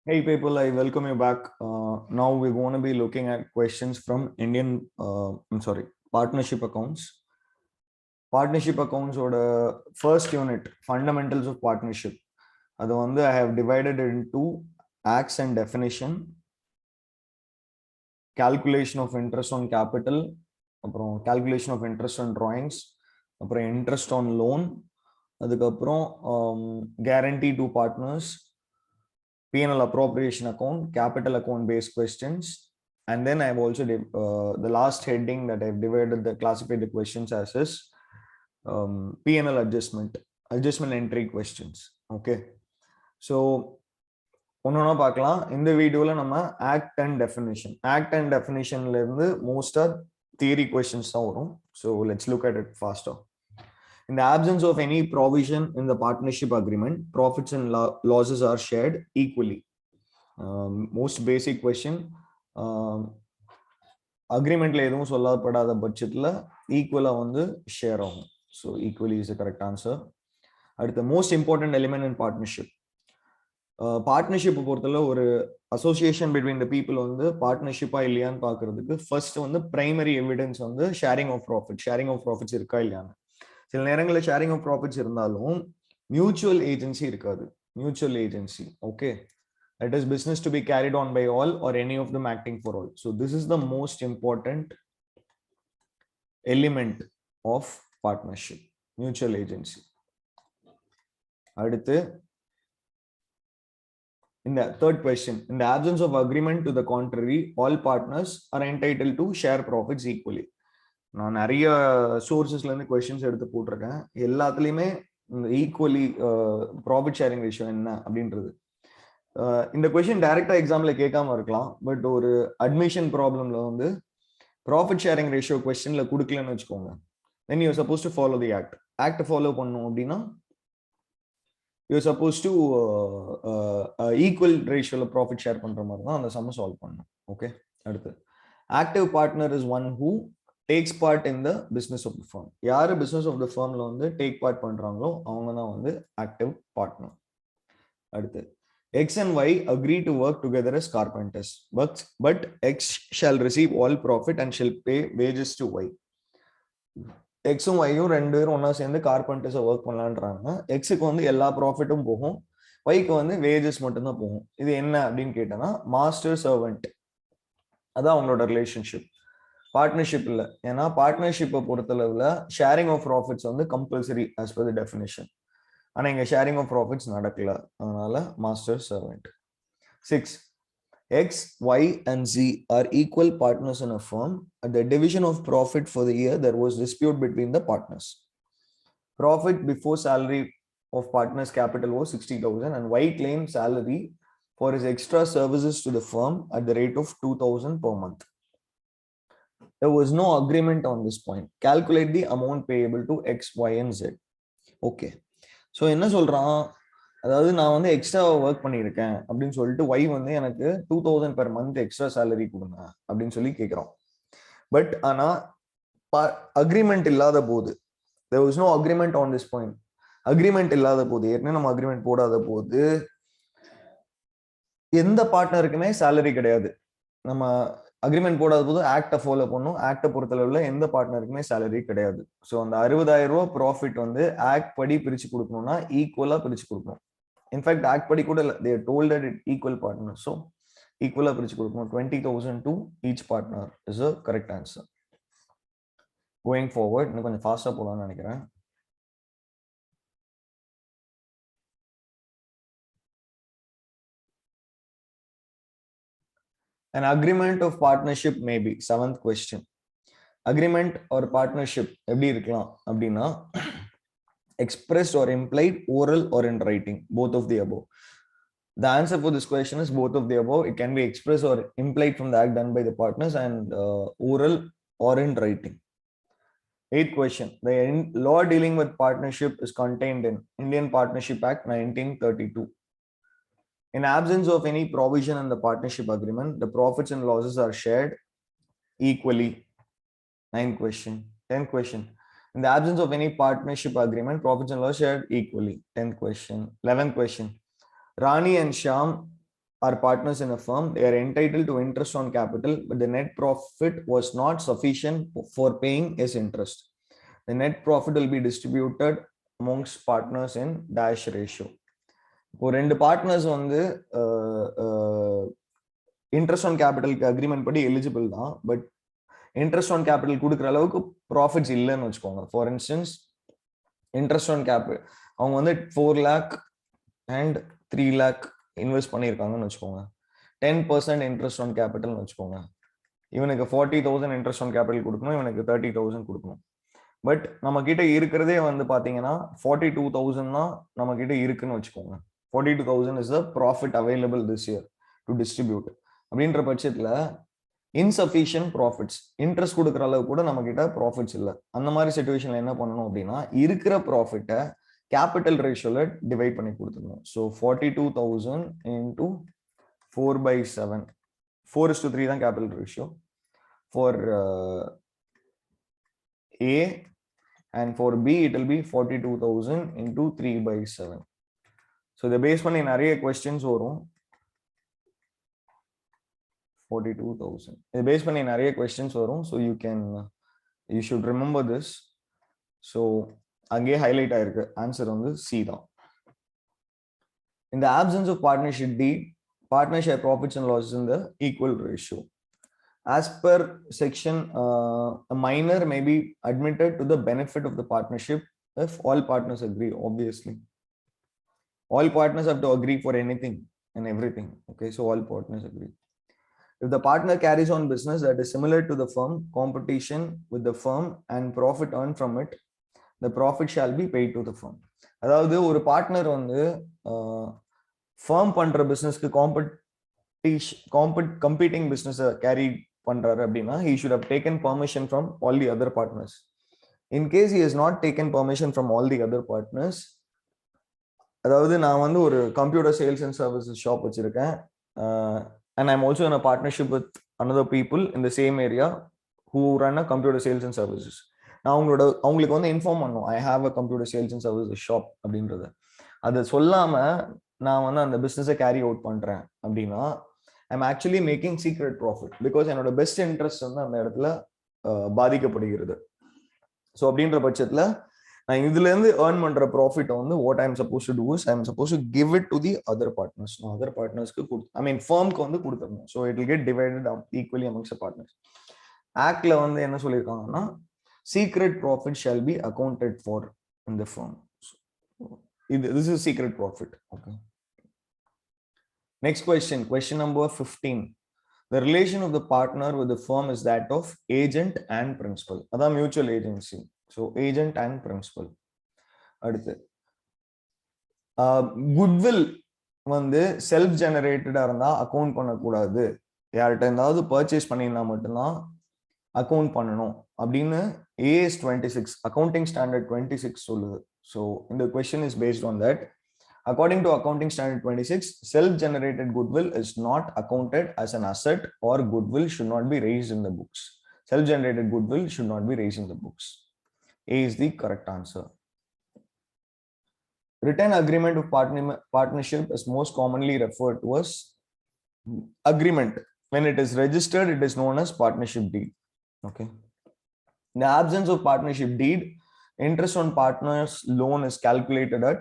Hey people, I welcome you back. Now we're going to be looking at questions from partnership accounts. Partnership accounts or the first unit, fundamentals of partnership. That's I have divided it into acts and definition, calculation of interest on capital, calculation of interest on drawings, interest on loan, guarantee to partners, P&L appropriation account, capital account based questions. And then I've also, the last heading that I've classified the questions as is P&L adjustment entry questions. Okay. So, in the video, act and definition. Act and definition, most are theory questions. So, let's look at it faster. In the absence of any provision in the partnership agreement, profits and losses are shared equally. Most basic question. Agreement la edhum sollapadada budgetla equal share agum. So equally is the correct answer. The most important element in partnership. Partnership பொறுத்தல ஒரு association between the people partnership இல்லையான்னு பார்க்கிறதுக்கு first primary evidence sharing of profits இருக்கா இல்லையான்னு. சில நேரங்களில் sharing of profits இருந்தாலும் mutual agency இருக்காது. Mutual agency. Okay. It is business to be carried on by all or any of them acting for all. So this is the most important element of partnership, mutual agency. In the third question, in the absence of agreement to the contrary, all partners are entitled to share profits equally. நான் நிறைய சோர்சஸ்ல இருந்து questions எடுத்து போட்டுருக்கேன். எல்லாத்துலயுமே equally profit sharing ratio என்ன அப்படின்றது. இந்த question டைரக்டா எக்ஸாம்ல கேட்காம இருக்கலாம், பட் ஒரு அட்மிஷன் ப்ராப்ளம்ல ப்ராஃபிட் ஷேரிங் ரேஷியோ क्वेश्चनல கொடுக்கலன்னு வெச்சுக்கோங்க, then you are supposed to follow the act follow பண்ணனும் அப்படினா you are supposed to equal ratioல ப்ராஃபிட் ஷேர் பண்ற மாதிரி தான் அந்த சம்ம சால்வ் பண்ணனும். ஓகே. அடுத்து active partner is one who takes part in the business of the firm. யாரு business of the firmல take part பண்றாங்களோ அவங்க தான் active partner. அடுத்து X and Y agree to work together as carpenters, but X shall receive all profit and shall pay wages to Y. X and Y ரெண்டு பேரும் ஒண்ணா சேர்ந்து கார்பெண்டர்ஸை work பண்ணலான்றாங்க. Xக்கு எல்லா ப்ராஃபிட்டும் போகும், Yக்கு வேஜஸ் மட்டும் தான் போகும். இது என்ன அப்படின்னு கேட்டனா மாஸ்டர் சர்வெண்ட். அதான் அவங்களோட ரிலேஷன்ஷிப். பார்ட்னர்ஷிப் இல்ல. ஏன்னா பார்ட்னர்ஷிப்பை பொறுத்தளவுல sharing of profits compulsory as per the definition. ஆனா இங்க ஷேரிங் ஆஃப் ப்ராஃபிட்ஸ் நடக்கல, அதனால master servant. 6. X, Y and Z are equal partners in a firm. At the division of profit for the year, there was dispute between the partners. Profit before salary of partners' capital was 60,000 and Y claimed salary for his extra services to the firm at the rate of 2,000 per month. There was no agreement on this point. Calculate the amount payable to X, Y and Z. Okay. So என்ன சொல்றான், அதாவது நான் extra work பண்ணியிருக்கேன் அப்படின்னு சொல்லிட்டு Y எனக்கு 2,000 per month extra salary கொடுங்க அப்படின்னு சொல்லி கேட்குறோம். பட் ஆனா அக்ரிமெண்ட் இல்லாத போது, there was no agreement on this point. Agreement இல்லாத போது, ஏற்கனவே நம்ம அக்ரிமெண்ட் போடாத போது எந்த பார்ட்னருக்குமே சேலரி கிடையாது. நம்ம அக்ரிமெண்ட் போடாத போது ஆக்டை ஃபாலோ பண்ணும். ஆக்டை பொறுத்தளவுல எந்த பார்ட்னருக்குமே சேலரி கிடையாது. ஸோ அந்த 60,000 ரூபாய் ப்ராஃபிட் ஆக்ட் படி பிரிச்சு கொடுக்கணும்னா ஈக்குவலா பிரிச்சு கொடுக்கணும். இன்ஃபேக்ட் ஆக்ட் படி கூட இல்லை, they are told that it equal partner. So ஈக்குவலா பிரிச்சு கொடுக்கணும். 20,000 to each partner is a correct answer. Going forward, இன்னும் கொஞ்சம் ஃபாஸ்டா போலாம்னு நினைக்கிறேன். An agreement of partnership may be. 7th question. Agreement or partnership எப்படி இருக்கலாம் அப்படின்னா expressed or implied, oral or in writing, both of the above. The answer for this question is both of the above. It can be expressed or implied from the act done by the partners and oral or in writing. 8th question. The law dealing with partnership is contained in Indian Partnership Act 1932. In absence of any provision in the partnership agreement, the profits and losses are shared equally. 9th question. 10th question. In the absence of any partnership agreement, profits and losses shared equally. 10th question. 11th question. Rani and Shyam are partners in a firm, they are entitled to interest on capital, but the net profit was not sufficient for paying his interest. The net profit will be distributed amongst partners in dash ratio. இப்போ ரெண்டு partners வந்து interest on கேபிட்டலுக்கு agreement படி eligible தான், but interest on capital கொடுக்குற அளவுக்கு profits இல்லைன்னு வச்சுக்கோங்க. For instance interest on capital அவங்க வந்து 4 lakh and 3 lakh இன்வெஸ்ட் பண்ணியிருக்காங்கன்னு வச்சுக்கோங்க. 10% இன்ட்ரெஸ்ட் ஆன் கேபிட்டல்னு வச்சுக்கோங்க. இவனுக்கு 40,000 இன்ட்ரெஸ்ட் ஆன் கேபிட்டல் கொடுக்கணும், இவனுக்கு 30,000 கொடுக்கணும். பட் நம்ம கிட்ட இருக்கிறதே வந்து பாத்தீங்கன்னா 42,000 தான் நம்ம கிட்ட இருக்குன்னு வச்சுக்கோங்க. 42,000 is the profit available this year to distribute. அப்படின்ற பட்சத்துல இன்சஃபிஷியன்ட் ப்ராஃபிட்ஸ், இன்ட்ரெஸ்ட் கொடுக்குற அளவு கூட நம்ம கிட்ட ப்ராஃபிட்ஸ் இல்லை. அந்த மாதிரி சிச்சுவேஷன்ல என்ன பண்ணணும் அப்படின்னா இருக்கிற ப்ராஃபிட்டை கேபிட்டல் ரேஷியோல டிவைட் பண்ணி கொடுத்துக்கணும். ஸோ 42,000 into 4/7, 4:3 தான் capital ratio for A, and for B it will be 42,000 into 3/7. So the base பண்ணி நிறைய questions வரும். 42,000 இது பேஸ் பண்ணி நிறைய questions வரும். So you should remember this. So அங்கே ஹைலைட் ஆயிருக்கு, ஆன்சர் வந்து C தான். In the absence of partnership deed, partners share profits and losses in the equal ratio. As per section, a minor may be admitted to the benefit of the partnership if all partners agree. Obviously, all partners have to agree for anything and everything. Okay, so all partners agree. If the partner carries on business that is similar to the firm, competition with the firm, and profit earned from it, the profit shall be paid to the firm. அதாவது ஒரு partner வந்து firm பண்ற பிசினஸ்க்கு competing business carry பண்றாரு அப்படின்னா he should have taken permission from all the other partners. In case he has not taken permission from all the other partners, அதாவது நான் வந்து ஒரு computer sales and services shop வச்சிருக்கேன், and I'm also in a partnership with another people in the same area who run a computer sales and services. நான் அவங்களுக்கு வந்து inform பண்ணும் I have a computer sales and services shop அப்படின்றத. அதை சொல்லாம நான் வந்து அந்த பிசினஸை கேரி அவுட் பண்றேன் அப்படின்னா I'm actually making secret profit because என்னோட பெஸ்ட் இன்ட்ரெஸ்ட் வந்து அந்த இடத்துல பாதிக்கப்படுகிறது. ஸோ அப்படின்ற பட்சத்துல நான் இதுல இருந்து ஏர்ன் பண்ற ப்ராஃபிட் வந்து what I'm suppose to do is I'm suppose to give it to the other partners. Other பார்ட்னர்ஸ்க்கு ஐ மீன் ஃபர்ம்க்கு வந்து கொடுத்துடணும். So it will get divided equally amongst partners. ஆக்ட்ல வந்து என்ன சொல்லியிருக்காங்கன்னா secret profit shall be accounted for in the firm. This is secret profit. Okay. Next question, question number 15. The relation of the partner with the firm is that of agent and principal. That's mutual agency. So agent and principal. அடுத்து goodwill வந்து self ஜெனரேட்டடா இருந்தா account பண்ணக்கூடாது, யார்கிட்ட இருந்தாவது purchase பண்ணியிருந்தா மட்டும்தான் account பண்ணணும் அப்படின்னு AS 26 accounting standard 26 சொல்லுது. So the question is based on that. According to accounting standard 26, self-generated goodwill is not accounted as an asset or goodwill should not be raised in the books. Self-generated goodwill should not be raised in the books. A is the correct answer. Written agreement of partnership is most commonly referred to as agreement. When it is registered, it is known as partnership deed. Okay. In the absence of partnership deed, interest on partner's loan is calculated at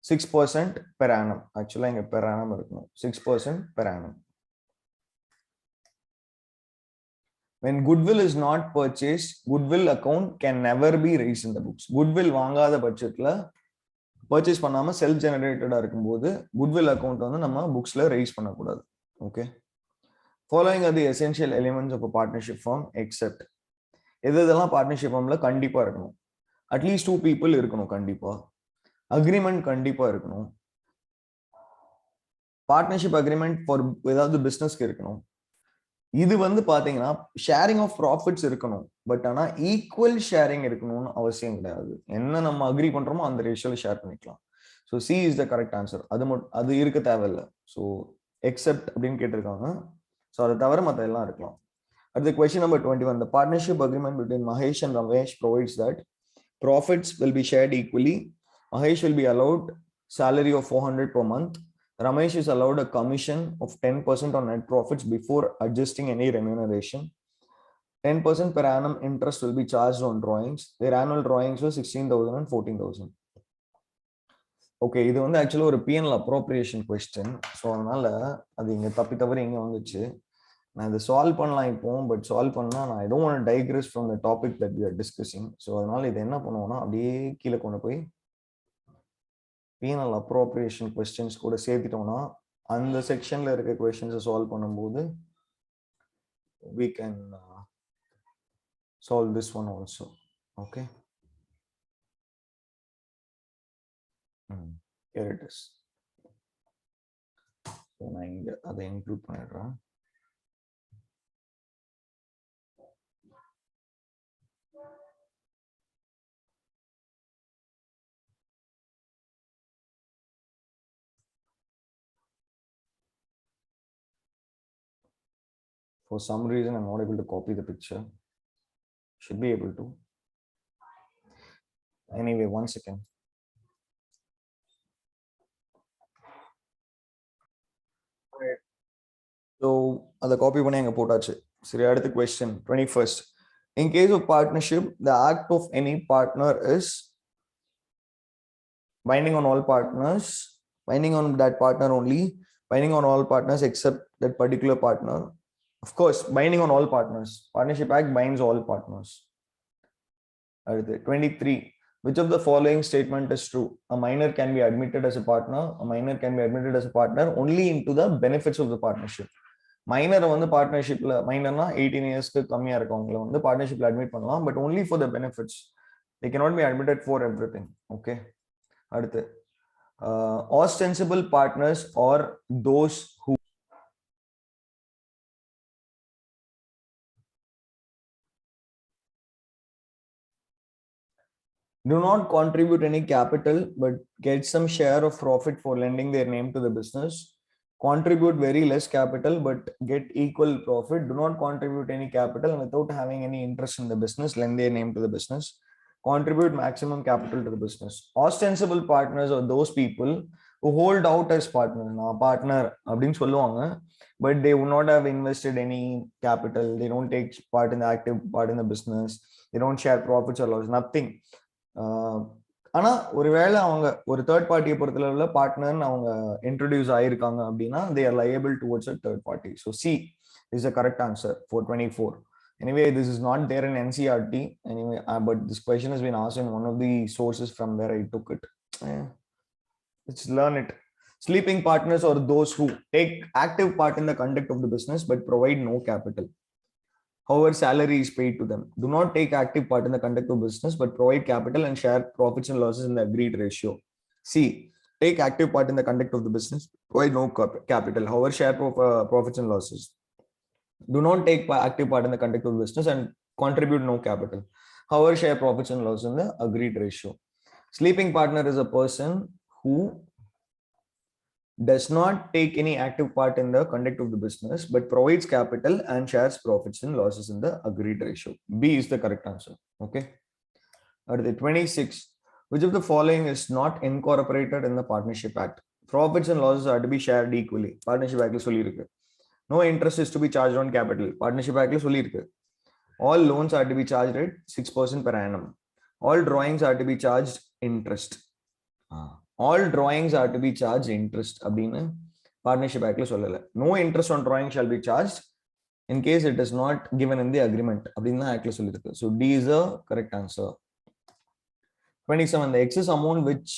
6% per annum. Actually, இங்க per annum இருக்கணும். 6% per annum. When goodwill is not purchased, goodwill account can never be raised in the books. Goodwill வாங்காத பட்சத்துல purchase பண்ணாம self generated-ஆ இருக்கும்போது goodwill account வந்து நம்ம booksல raise பண்ணக்கூடாது. Okay. Following are the essential elements of a partnership firm except எதெல்லாம் partnership ஃபார்ம்ல கண்டிப்பா இருக்கணும். அட்லீஸ்ட் 2 people இருக்கணும் கண்டிப்பா. அக்ரிமெண்ட் கண்டிப்பா இருக்கணும். பார்ட்னர்ஷிப் அக்ரிமெண்ட் ஃபார் ஏதாவது பிசினஸ்க்கு இருக்கணும். இது வந்து பாத்தீங்கன்னா ஷேரிங் ஆஃப் ப்ராஃபிட்ஸ் இருக்கணும், பட் ஆனா ஈக்குவல் ஷேரிங் இருக்கணும்னு அவசியம் கிடையாது. என்ன நம்ம அக்ரி பண்றோமோ அந்த ரேஷியோல ஷேர் பண்ணிக்கலாம். So C is the correct answer. அது இருக்க தேவையில்லை. ஸோ எக்ஸெப்ட் அப்படின்னு கேட்டிருக்காங்க. ஸோ அதை தவிர மற்ற எல்லாம் இருக்கலாம். At the question number 21, the partnership agreement between Mahesh and Ramesh provides that profits will be shared equally. Mahesh will be allowed salary of 400 per month. Ramesh is allowed a commission of 10% on net profits before adjusting any remuneration. 10% per annum interest will be charged on drawings. Their annual drawings were 16,000 and 14,000. Okay, இது வந்து actually ஒரு PNL appropriation question. So அதனால அது இங்கே தவறி இங்கே வந்துச்சு. நான் இதை சால்வ் பண்ணலாம் இப்போ, பட் சால்வ் பண்ணால் நான் I don't want to digress from the topic that we are discussing. So அதனால இதை என்ன பண்ணுவோம்னா அப்படியே கீழே கொண்டு போய் பிஎன்எல் அப்ரோப்ரியேஷன் கொஸ்டின்ஸ் கூட சேர்த்துட்டோம்னா அந்த செக்ஷன்ல இருக்க கொஸ்டின்ஸை சால்வ் பண்ணும்போது we can solve this one also. Okay. Here it is. So நான் இங்க அதை இன்க்ளூட் பண்ணிடுறேன். For some reason, I'm not able to copy the picture. Should be able to. Anyway, 1 second. So, the copy பண்ணி அங்க போட்டாச்சு. சரி, அடுத்த question 21st. In case of partnership, the act of any partner is binding on all partners, binding on that partner only, binding on all partners except that particular partner. Of course, binding on all partners. Partnership Act binds all partners. 23. Which of the following statement is true? A minor can be admitted as a partner. A minor can be admitted as a partner only into the benefits of the partnership. Minor வந்து பார்ட்னர்ஷிப்ல மைனர்னா 18 இயர்ஸ்க்கு கம்மியா இருக்கவங்கள வந்து பார்ட்னர்ஷிப்ல admit பண்ணலாம், but only for the benefits. They cannot be admitted for everything. Okay. அடுத்து ostensible partners or those who do not contribute any capital but get some share of profit for lending their name to the business, contribute very less capital but get equal profit, do not contribute any capital and without having any interest in the business lend their name to the business, contribute maximum capital to the business. Ostensible partners are those people who hold out as partners. Now partner அப்படின்னு சொல்லுவாங்க, but they would not have invested any capital, they don't take part in the active part in the business, they don't share profits or loss, nothing. ஆனா ஒருவேளை அவங்க ஒரு third பார்ட்டியை பொறுத்தளவுல partner அவங்க introduce ஆயிருக்காங்க அப்படின்னா they are liable towards a third party. So C is the correct answer for 24. Anyway, this is not there in NCERT anyway, but this question has been asked in one of the sources from where I took it. Let's learn it. Sleeping partners are those who take active part in the conduct of the business but provide no capital. However, salary is paid to them. Do not take active part in the conduct of business but provide capital and share profits and losses in the agreed ratio. C. Take active part in the conduct of the business, provide no capital. However, share profits and losses. Do not take active part in the conduct of the business and contribute no capital. However, share profits and losses in the agreed ratio. Sleeping partner is a person who does not take any active part in the conduct of the business but provides capital and shares profits and losses in the agreed ratio. B is the correct answer. Okay. At the 26, which of the following is not incorporated in the Partnership Act? Profits and losses are to be shared equally. Partnership Act சொல்லியிருக்கு. No interest is to be charged on capital. Partnership Act சொல்லியிருக்கு. All loans are to be charged at 6% per annum. All drawings are to be charged interest. All drawings are to be charged interest அப்படின்னு partnership ஆக்ட்ல சொல்லல. No interest on drawing shall be charged in case it is not given in the agreement அப்படின்னு தான் ஆக்ட்ல சொல்லிருக்கு. So D is the correct answer. 27, the excess amount which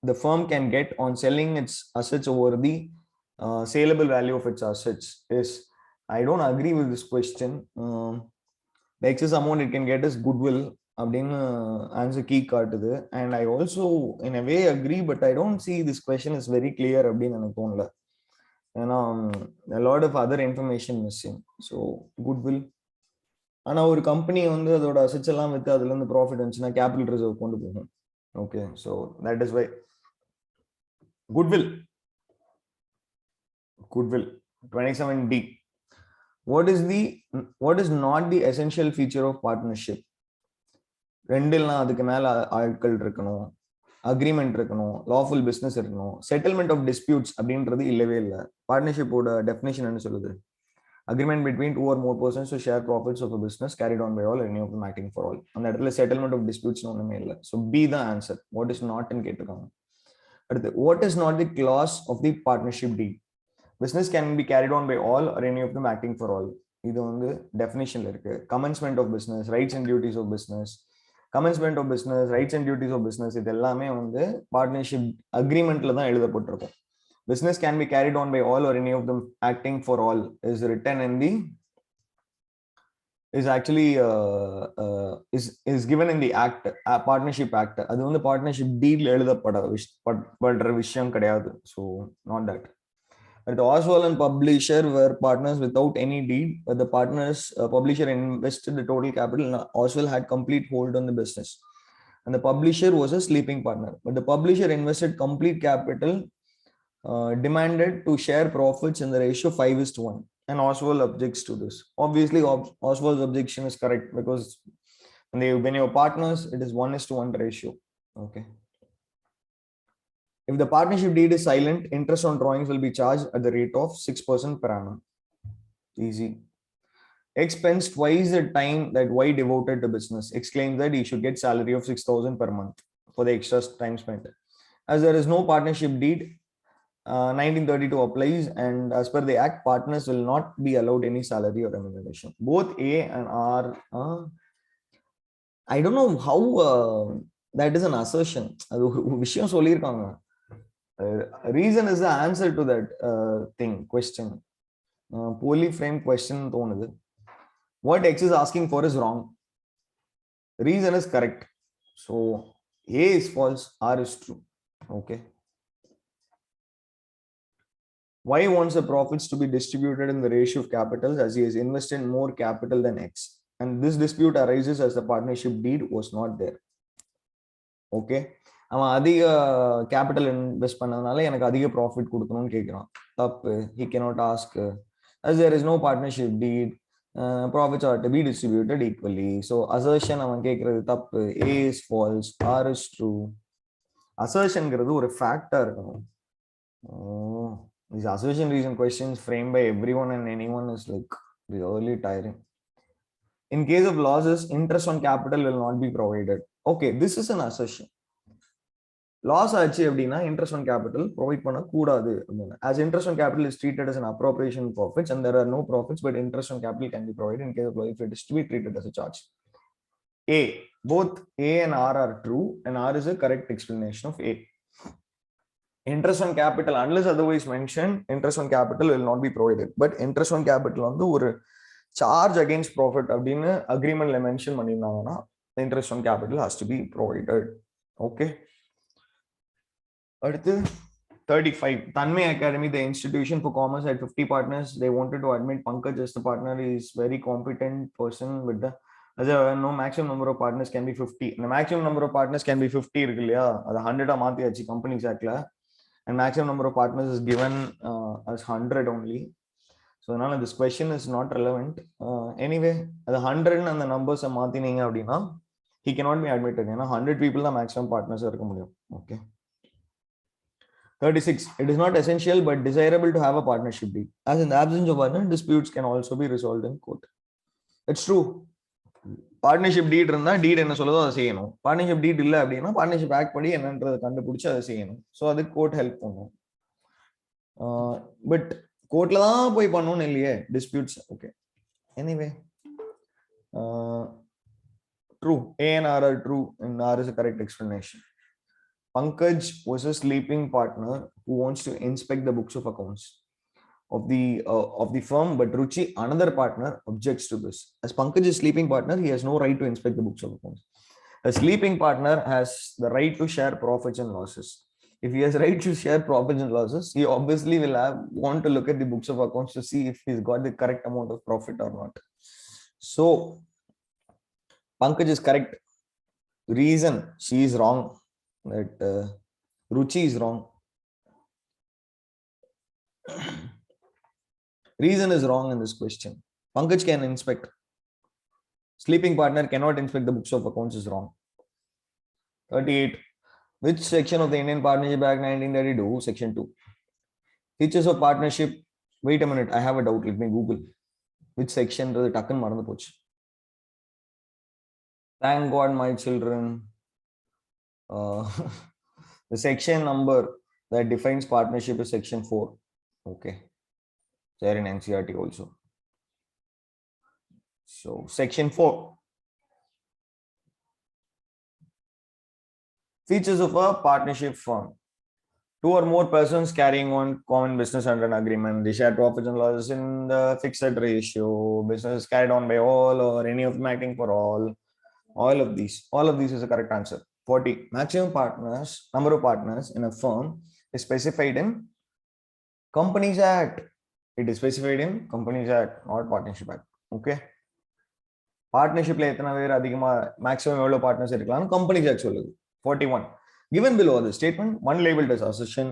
the firm can get on selling its assets over the saleable value of its assets is, I don't agree with this question. The excess amount it can get is goodwill அப்படின்னு answer key காட்டுது, and I also in a way agree, but I don't see this question is very clear அப்படின்னு எனக்கு தோணல. ஏன்னா lot of other information missing. So goodwill, ஆனா ஒரு company வந்து அதோட அசெட்ஸ் எல்லாம் வித்து அதுல இருந்து ப்ராஃபிட் வந்துச்சுன்னா கேபிட்டல் ரிசர்வ் கொண்டு போகும். Okay, so that is why goodwill. 27D. What is not the essential feature of partnership? ரெண்டுலாம் அதுக்கு மேல ஆட்கள் இருக்கணும். அக்ரிமெண்ட் இருக்கணும், லாஃபுல் பிசினஸ் இருக்கணும். செட்டில்மெண்ட் ஆஃப் டிஸ்பியூட்ஸ் அப்படின்றது இல்லவே இல்லை. பார்ட்னர்ஷிப்போட டெஃபினேஷன் என்ன சொல்லுது? Agreement between two or more persons to share profits of a business carried on by all, any of them acting for all. அந்த இடத்துல செட்டில்மெண்ட் ஆஃப் டிஸ்பியூட்ஸ் ஒண்ணுமே இல்லை. ஸோ பி தான் ஆன்சர். வாட் இஸ் நாட்னு கேட்டிருக்காங்க. அடுத்து, what is not the clause of the partnership deed? Business can be carried on by all or any of them acting for all. இது வந்து டெஃபினேஷன்ல இருக்கு. Commencement of business, rights and duties of business, commencement of business, rights and duties of business, இது எல்லாமே வந்து partnership அக்ரிமெண்ட்ல தான் எழுதப்பட்டிருக்கும். Business can be carried on by all or any of them acting for all is written in the is actually is given in the act, partnership act. அது வந்து partnership deed எழுதப்படுற விஷயம் கிடையாது. So not that. But the Oswald and publisher were partners without any deed, but the partners publisher invested the total capital and Oswald had complete hold on the business, and the publisher was a sleeping partner, but the publisher invested complete capital, demanded to share profits in the ratio 5:1, and Oswald objects to this. Obviously, Oswald's objection is correct because when you're partners, it is 1:1 ratio. Okay. If the partnership deed is silent, interest on drawings will be charged at the rate of 6% per annum. Easy. X spends twice the time that Y devoted to business. X claims that he should get salary of 6,000 per month for the extra time spent. As there is no partnership deed, 1932 applies, and as per the act, partners will not be allowed any salary or remuneration. Both A and R, I don't know how that is an assertion. விஷயம் சொல்லியிருக்காங்க. Reason is the answer to that question. Poorly framed question தோணுது. What X is asking for is wrong. Reason is correct. So A is false, R is true. Okay. Y wants the profits to be distributed in the ratio of capitals as he has invested more capital than X. And this dispute arises as the partnership deed was not there. Okay. அவன் அதிக capital invest பண்ணதுனால எனக்கு அதிக profit கொடுக்கணும்னு கேட்கிறான். தப்பு. He cannot ask. As there is no partnership deed, profits are to be distributed equally. So assertion அவன் கேட்கறது தப்பு. A is false, R is true. Assertionங்கிறது ஒரு ஃபேக்டா இருக்கணும். These assertion reason questions framed by everyone and anyone is like really tiring. In case of losses, interest on capital will not be provided. Okay, this is an assertion. Loss ஆச்சு அப்படின்னா interest on capital provide பண்ண கூடாது. As interest on capital is treated as an appropriation profits and there are no profits, but interest on capital can be provided in case of loss if it is to be treated as a charge. A, both A and R are true, and R is a correct explanation of A. Interest on capital, unless otherwise mentioned, interest on capital will not be provided. But interest on capital வந்து ஒரு charge against profit அப்படின்னு agreementல mention பண்ணிருந்தாங்கன்னா interest on capital has to be provided. Okay. அடுத்து 35. Tanmay Academy, the institution for commerce, had 50 partners. They wanted to admit Pankaj as the partner. He is very competent person with the no maximum number of partners can be 50. The maximum number of partners can be 50 இருக்கு இல்லையா? அது 100 மாத்தியாச்சு companies ஆக்ட்ல. And maximum number of partners is given as 100 only. So now this question is not relevant. Anyway, the 100 and the numbers are மாத்தினீங்க அப்படின்னா he cannot be admitted. ஏன்னா 100 people தான் maximum partners இருக்க முடியும். Okay. 36. It is not essential but desirable to have a partnership deed. As in the absence of partner, disputes can also be resolved in court. It's true. Partnership deed இருந்தா deed என்ன சொல்லுதோ அதை செய்யணும். Partnership deed இல்லை அப்படின்னா partnership act படி என்னன்றதை கண்டுபிடிச்சு அதை செய்யணும். ஸோ அதுக்கு கோர்ட் ஹெல்ப் பண்ணும். பட் கோர்ட்ல தான் போய் பண்ணணும்னு இல்லையே disputes. Okay. Anyway, true. A and R are true, and R is a correct explanation. Pankaj was a sleeping partner who wants to inspect the books of accounts of the firm, but Ruchi, another partner, objects to this. As Pankaj is sleeping partner, he has no right to inspect the books of accounts. A sleeping partner has the right to share profits and losses. If he has right to share profits and losses, he obviously will want to look at the books of accounts to see if he's got the correct amount of profit or not. So Pankaj is correct. Reason, she is wrong. That Ruchi is wrong. Reason is wrong in this question. Pankaj can inspect. Sleeping partner cannot inspect the books of accounts is wrong. 38. Which section of the Indian Partnership Act 1932? Section 2. Features of partnership. Wait a minute, I have a doubt. Let me Google. Which section does it taken maranda poch? Thank God, my children. The section number that defines partnership is section 4. Okay. There in NCRT also. So section 4. Features of a partnership firm. Two or more persons carrying on common business under an agreement. They share profits and losses in the fixed ratio. Business is carried on by all or any of them acting for all. All of these is the correct answer. 40. Maximum partners, number of partners in a firm is specified in Companies Act. It is specified in Companies Act, not Partnership Act. Okay. Partnership la ethana vera adhigama maximum evlo partners irukkalam Companies Act solludu. 41. Given below the statement, one labeled as assertion.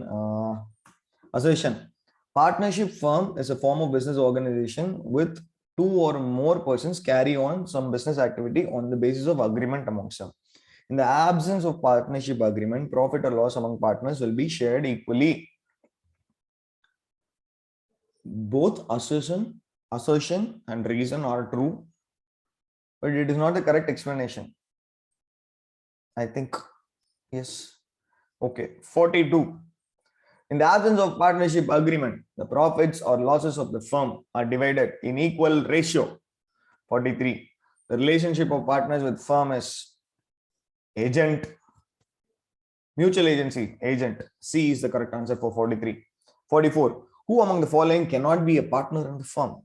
Partnership firm is a form of business organization with two or more persons carry on some business activity on the basis of agreement amongst them. In the absence of partnership agreement, profit or loss among partners will be shared equally. Both assertion and reason are true, but it is not the correct explanation. I think, yes. Okay, 42. In the absence of partnership agreement, the profits or losses of the firm are divided in equal ratio. 43. The relationship of partners with firm is agent, mutual agency, agent. C is the correct answer for 43. 44. Who among the following cannot be a partner in the firm?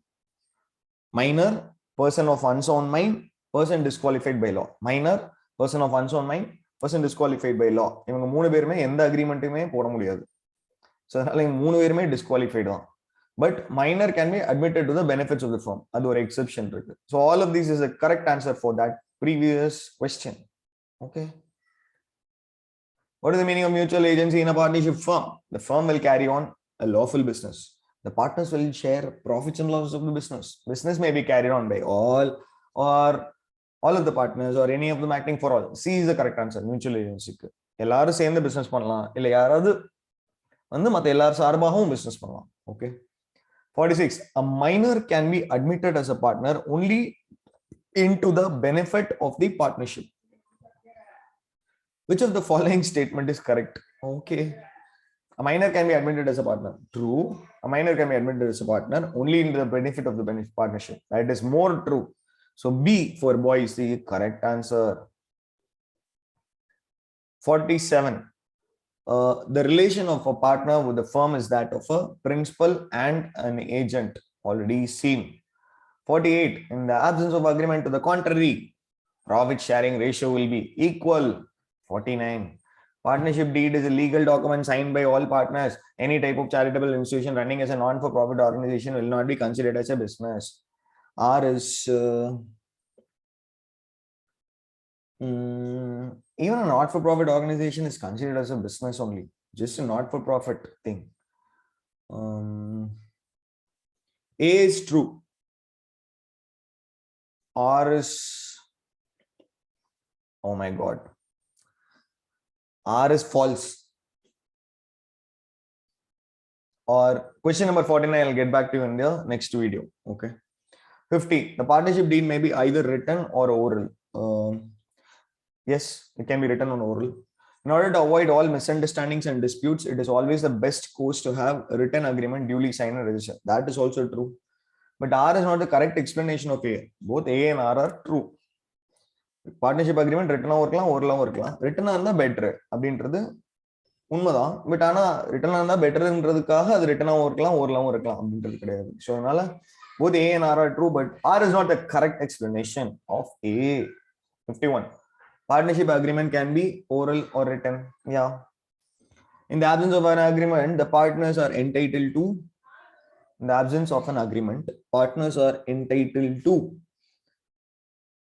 Minor, person of unsound mind, person disqualified by law. Minor, person of unsound mind, person disqualified by law. இவங்க மூணு பேருமே எந்த அக்ரிமெண்ட்டுமே போட முடியாது. So அதனால இவங்க மூணு பேருமே disqualified தான். But minor can be admitted to the benefits of the firm. அது ஒரு exception இருக்கு. So all of these is a correct answer for that previous question. Okay. What is the meaning of mutual agency in a partnership firm? The firm will carry on a lawful business. The partners will share profits and losses of the business. Business may be carried on by all or all of the partners or any of them acting for all. C is the correct answer. Mutual agency. எல்லாரும் சேர்ந்து business பண்ணலாம் இல்ல யாராவது வந்து மத்த எல்லாரும் சார்பாகவும் business பண்ணலாம். Okay. 46. A minor can be admitted as a partner only into the benefit of the partnership. Which of the following statement is correct? Okay. A minor can be admitted as a partner. True. A minor can be admitted as a partner only in the benefit of the partnership. That is more true. So B for boy is the correct answer. 47. The relation of a partner with the firm is that of a principal and an agent. Already seen. 48. In the absence of agreement to the contrary, profit sharing ratio will be equal. 49. Partnership deed is a legal document signed by all partners. Any type of charitable institution running as a non-for-profit organization will not be considered as a business. R is even a not-for-profit organization is considered as a business only, just a not-for-profit thing. A is true. R is, oh my God. R is false. Or question number 49, I'll get back to you in the next video. Okay. 50. The partnership deed may be either written or oral. Yes, it can be written on oral. In order to avoid all misunderstandings and disputes, it is always the best course to have a written agreement duly signed and registered. That is also true. But R is not the correct explanation of A. Both A and R are true. Partnership agreement ரிட்டனாகவும் இருக்கலாம் ஓரலாகவும் இருக்கலாம். ரிட்டனாக இருந்தால் பெட்ரு அப்படின்றது உண்மைதான். But ஆனால் ரிட்டனாக இருந்தால் பெட்டருன்றதுக்காக அது ரிட்டனாகவும் இருக்கலாம் ஓரலாகவும் இருக்கலாம் அப்படின்றது கிடையாது. ஸோ அதனால both A and R are true, but R is not the correct explanation of A. 51. Partnership agreement can be oral or written. Yeah. In the absence of an agreement, the partners are entitled to. In the absence of an agreement, partners are entitled to.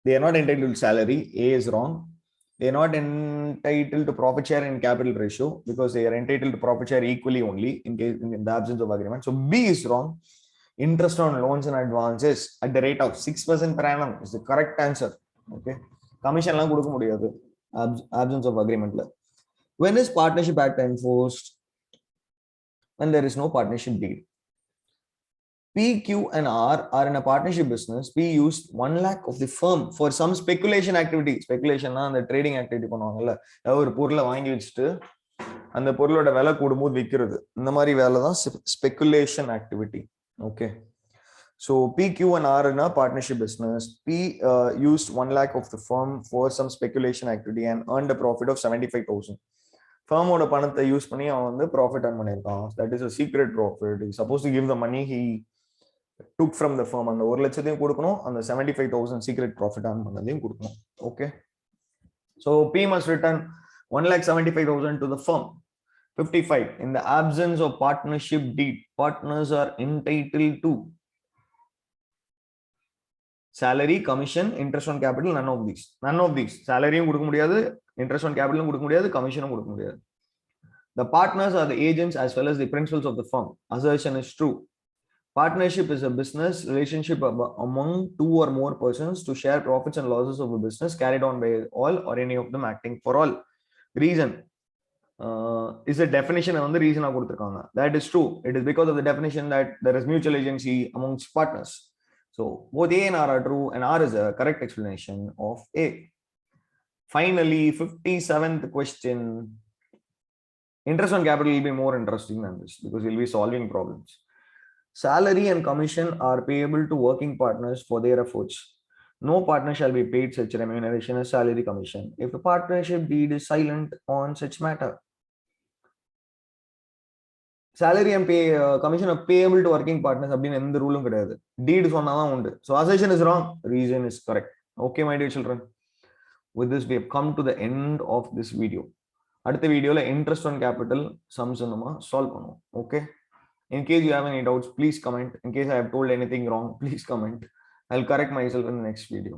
They are not entitled to salary. A is wrong. They are not entitled to profit share and capital ratio because they are entitled to profit share equally only in the absence of agreement. So B is wrong. Interest on loans and advances at the rate of 6% per annum is the correct answer. Okay. Commission லாம் கொடுக்க முடியாது absence of agreement. When is Partnership Act enforced? When there is no partnership deed. P, Q, and R are in a partnership business. P used 1 lakh of the firm for some speculation activity. Speculation na the trading activity பண்ணுவாங்கல்ல, ஒரு பொருளை வாங்கி வச்சுட்டு அந்த பொருளோட விலை கூடும்போது விற்கிறது, இந்த மாதிரி வேலை தான் speculation activity. Okay, so P, Q, and R in a partnership business. P used 1 lakh of the firm for some speculation activity and earned a profit of 75,000. Firmோட பணத்தை யூஸ் பண்ணி அவன் வந்து ப்ராஃபிட் earn பண்ணியிருக்கான். That is a secret profit. He's supposed to give the money he took from the firm. அந்த 1 லட்சத்தையும் கொடுக்கணும், அந்த 75,000 secret profit earn பண்ணதையும் கொடுக்கணும். Okay, so P must return 1,75,000 to the firm. 55. In the absence of partnership deed, partners are entitled to salary, commission, interest on capital. None of these. Salary கொடுக்க முடியாது, interest on capital கொடுக்க முடியாது, commission கொடுக்க முடியாது. The partners are the agents as well as the principals of the firm. Assertion is true. Partnership is a business relationship among 2 or more persons to share profits and losses of a business carried on by all or any of them acting for all. Reason is a definition on the reason. That is true. It is because of the definition that there is mutual agency amongst partners. So both A and R are true, and R is a correct explanation of A. Finally, 57th question. Interest on capital will be more interesting than this because we'll be solving problems. Salary and commission are payable to working partners for their efforts. No partner shall be paid such remuneration as salary commission if the partnership deed is silent on such matter. Salary and commission are payable to working partners அப்படின்னு எந்த ரூலும் கிடையாது. Deed சொன்னாதான் உண்டு. So assertion is wrong, reason is correct. Okay, my dear children. With this, we have come to the end of this video. அடுத்த வீடியோல interest on capital sums நம்ம solve பண்ணுவோம். Okay. In case you have any doubts, please comment. In case I have told anything wrong, please comment. I'll correct myself in the next video.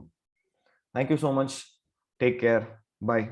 Thank you so much. Take care. Bye.